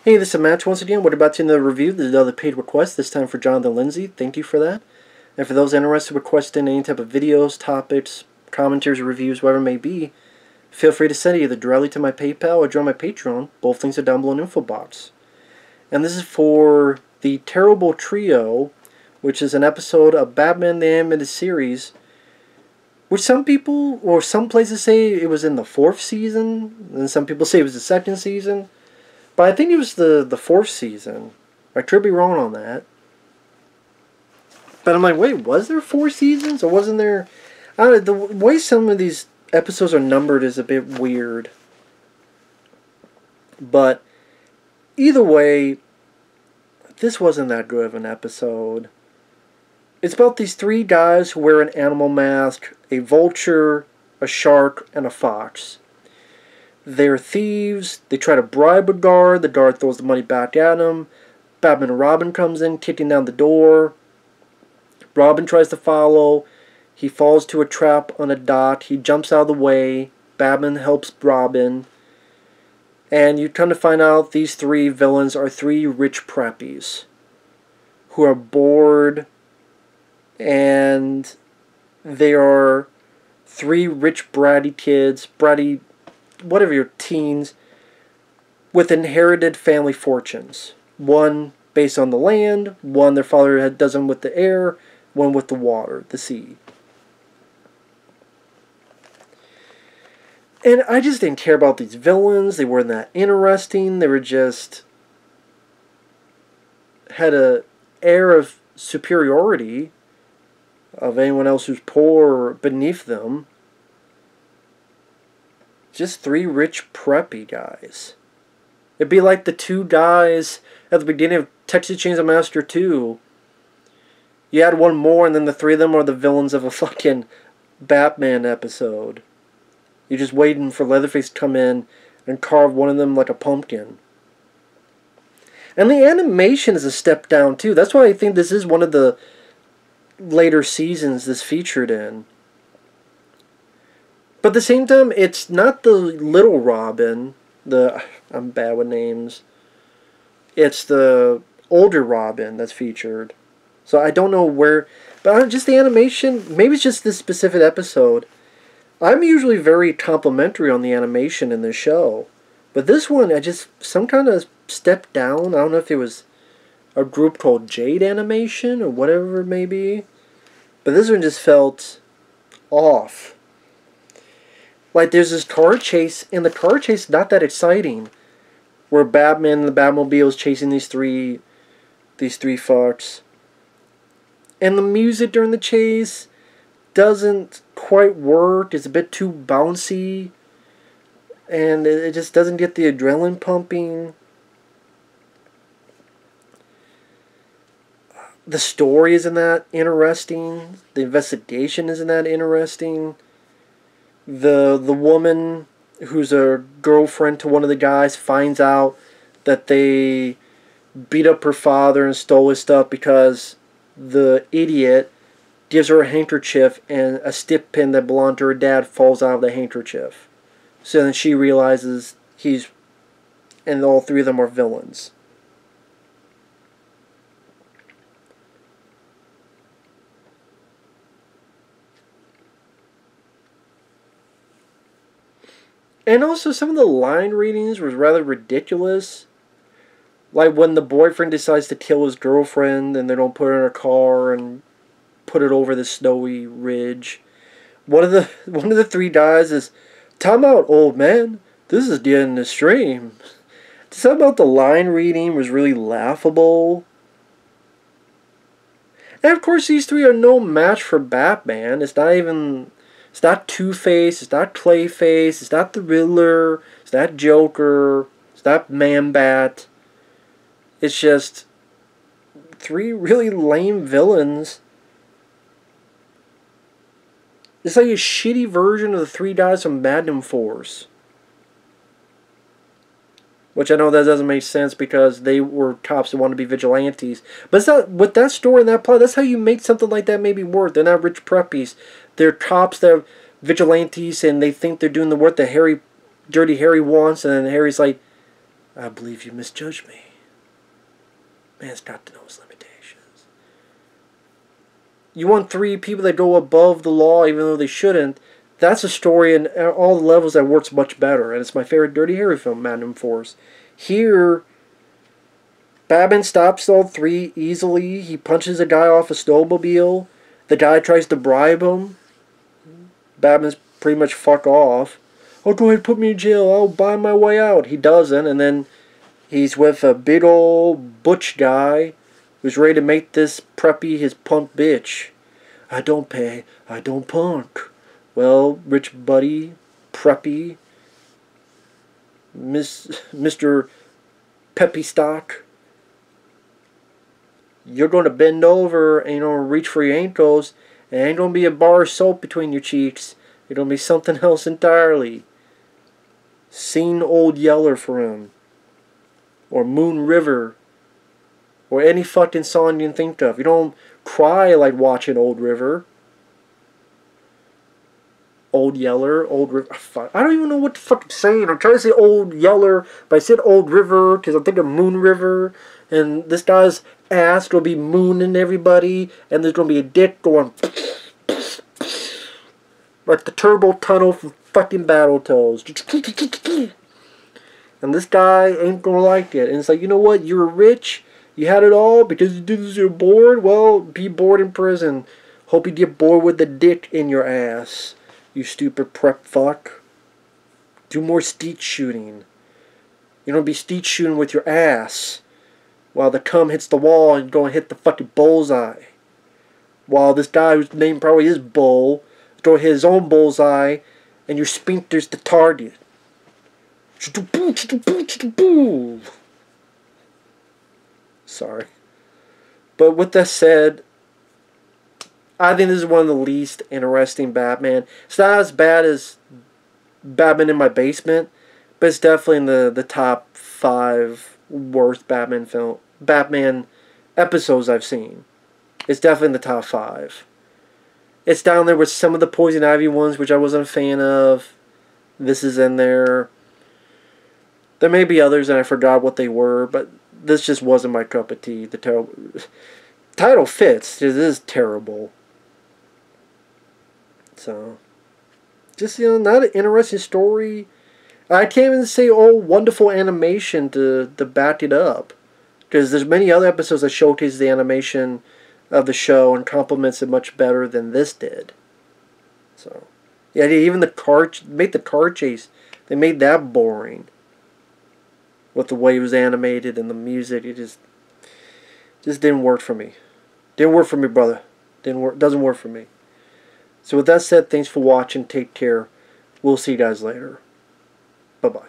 Hey, this is Matt once again. We're about to end the review. This is another paid request, this time for Jonathan Lindsey. Thank you for that. And for those interested in requesting any type of videos, topics, commentaries, reviews, whatever it may be, feel free to send it either directly to my PayPal or join my Patreon. Both links are down below in the info box. And this is for The Terrible Trio, which is an episode of Batman the Animated Series, which some people, or some places say it was in the 4th season, and some people say it was the 2nd season. But I think it was the 4th season. I could be wrong on that. But I'm like, wait, was there 4 seasons? Or wasn't there... I don't know, the way some of these episodes are numbered is a bit weird. But either way, this wasn't that good of an episode. It's about these 3 guys who wear an animal mask, a vulture, a shark, and a fox. They're thieves. They try to bribe a guard. The guard throws the money back at them. Batman and Robin comes in, kicking down the door. Robin tries to follow. He falls to a trap on a dock. He jumps out of the way. Batman helps Robin. And you come to find out these 3 villains are 3 rich preppies who are bored, and they are 3 rich bratty kids, bratty, whatever your teens, with inherited family fortunes. One based on the land, one their father does them with the air, one with the water, the sea. And I just didn't care about these villains. They weren't that interesting. They were just... had a air of superiority of anyone else who's poor or beneath them. Just 3 rich preppy guys. It'd be like the 2 guys at the beginning of Texas Chainsaw Massacre 2. You add one more and then the 3 of them are the villains of a fucking Batman episode. You're just waiting for Leatherface to come in and carve one of them like a pumpkin. And the animation is a step down too. That's why I think this is one of the later seasons this featured in. But at the same time, it's not the little Robin. I'm bad with names. It's the older Robin that's featured. So I don't know where... But just the animation... Maybe it's just this specific episode. I'm usually very complimentary on the animation in this show. But this one, I just... Some kind of step down. I don't know if it was a group called Jade Animation or whatever it may be. But this one just felt off. Like, there's this car chase, and the car chase is not that exciting. Where Batman and the Batmobile is chasing these three fucks. And the music during the chase doesn't quite work. It's a bit too bouncy. And it just doesn't get the adrenaline pumping. The story isn't that interesting. The investigation isn't that interesting. The woman who's a girlfriend to one of the guys finds out that they beat up her father and stole his stuff because the idiot gives her a handkerchief and a stick pin that belonged to her dad falls out of the handkerchief. So then she realizes and all 3 of them are villains. And also, some of the line readings was rather ridiculous. Like when the boyfriend decides to kill his girlfriend and they don't put her in a car and put it over the snowy ridge. One of the 3 guys is, "Time out, old man. This is getting extreme." Something about the line reading was really laughable. And of course, these 3 are no match for Batman. It's not Two-Face, it's not Clayface, it's not the Riddler, it's not Joker, it's not Man-Bat. It's just 3 really lame villains. It's like a shitty version of the 3 guys from Magnum Force. Which I know that doesn't make sense because they were cops that wanted to be vigilantes. But it's not, with that story and that plot, that's how you make something like that maybe work. They're not rich preppies. They're cops that are vigilantes and they think they're doing the work that Dirty Harry wants. And then Harry's like, I believe you misjudged me. Man's got to know his limitations. You want 3 people that go above the law even though they shouldn't. That's a story in all the levels that works much better. And it's my favorite Dirty Harry film, Magnum Force. Here, Batman stops all 3 easily. He punches a guy off a snowmobile. The guy tries to bribe him. Batman's pretty much fuck off. Oh, go ahead, put me in jail. I'll buy my way out. He doesn't, and then he's with a big old butch guy who's ready to make this preppy his punk bitch. I don't pay. I don't punk. Well, rich buddy, preppy, Mr. Peppy Stock, you're going to bend over and you're going to reach for your ankles, and it ain't going to be a bar of soap between your cheeks. It's going to be something else entirely. Sing Old Yeller for him. Or Moon River. Or any fucking song you can think of. You don't cry like watching Old River. Old Yeller, Old River. I don't even know what the fuck I'm saying. I'm trying to say Old Yeller, but I said Old River because I'm thinking Moon River. And this guy's ass going to be mooning everybody. And there's going to be a dick going like the turbo tunnel from fucking Battletoads. And this guy ain't going to like it. And it's like, you know what? You were rich. You had it all because you did this, you're bored. Well, be bored in prison. Hope you get bored with the dick in your ass. You stupid prep fuck. Do more steech shooting. You don't be steech shooting with your ass. While the cum hits the wall and go and hit the fucking bullseye. While this guy whose name probably is Bull is going to hit his own bullseye and your sphincter's the target. Sorry. But with that said, I think this is one of the least interesting Batman. It's not as bad as Batman in My Basement, but it's definitely in the top 5 worst Batman episodes I've seen. It's definitely in the top 5. It's down there with some of the Poison Ivy ones, which I wasn't a fan of. This is in there. There may be others and I forgot what they were, but this just wasn't my cup of tea. The title fits. It is terrible. So, just, not an interesting story. I can't even say, wonderful animation to back it up. Because there's many other episodes that showcase the animation of the show and complements it much better than this did. So, yeah, even the car chase, they made that boring. With the way it was animated and the music, it just didn't work for me. Didn't work for me, brother. Doesn't work for me. So with that said, thanks for watching. Take care. We'll see you guys later. Bye-bye.